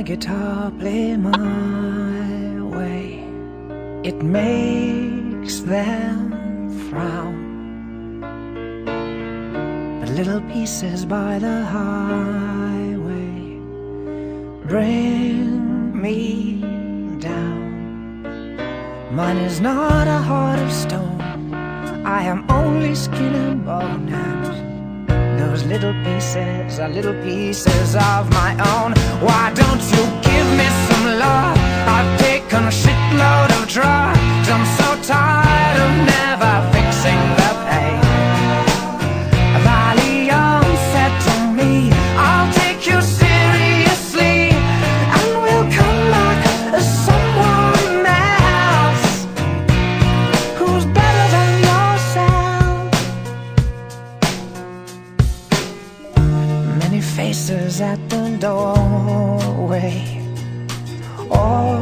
my guitar play my way, it makes them frown. But little pieces by the highway bring me down. Mine is not a heart of stone, I am only skin and bone, and those little pieces are little pieces of my own. Why don't you give me some love? I've taken a shitload of drugs, I'm so tired of never fixing the pain. Valium said to me, I'll take you seriously, and we'll come back as someone else who's better than yourself. Many faces at the doorway all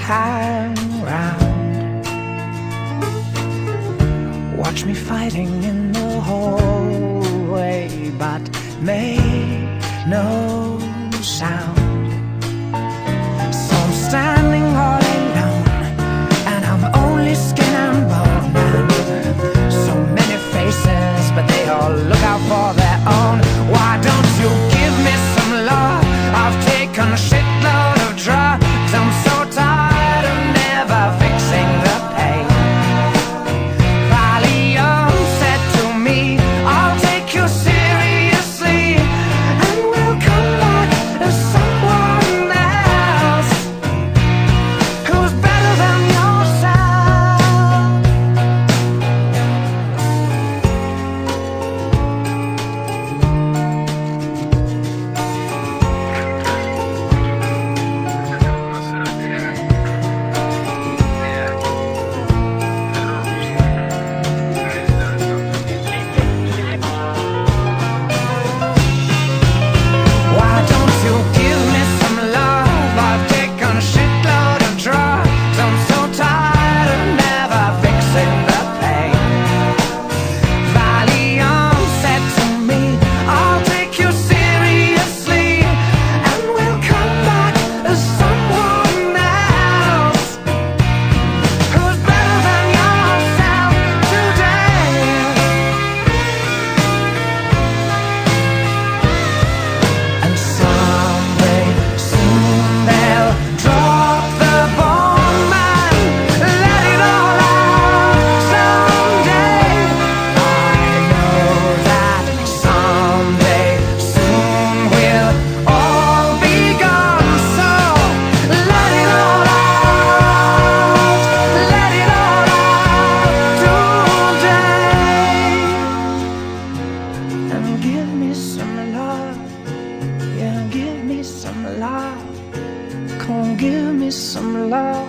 hang round. Watch me fighting in the hallway, but make no sound. So I'm standing all alone, and I'm only skin and bone. And so many faces, but they all look out for their own. Why don't you give me some love? I've taken a shitload of drugs, I'm so tired of never fixing the pain. Valium said to me, I'll take you seriously, and we'll come back as someone else who's better than yourself. Why don't you give me some love? I've taken a shitload of drugs, I'm so tired of never fixing the pain. Valium said to me, I'll take you seriously, and we'll come back as someone else who's better than yourself today. And someday, soon they'll drop the bomb and let it all out. Someday, I know that someday, soon we'll all be gone. So let it all out, let it all out today. And give me some love, yeah, give me some love. Come on, give me some love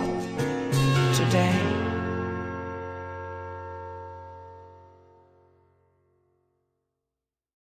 today.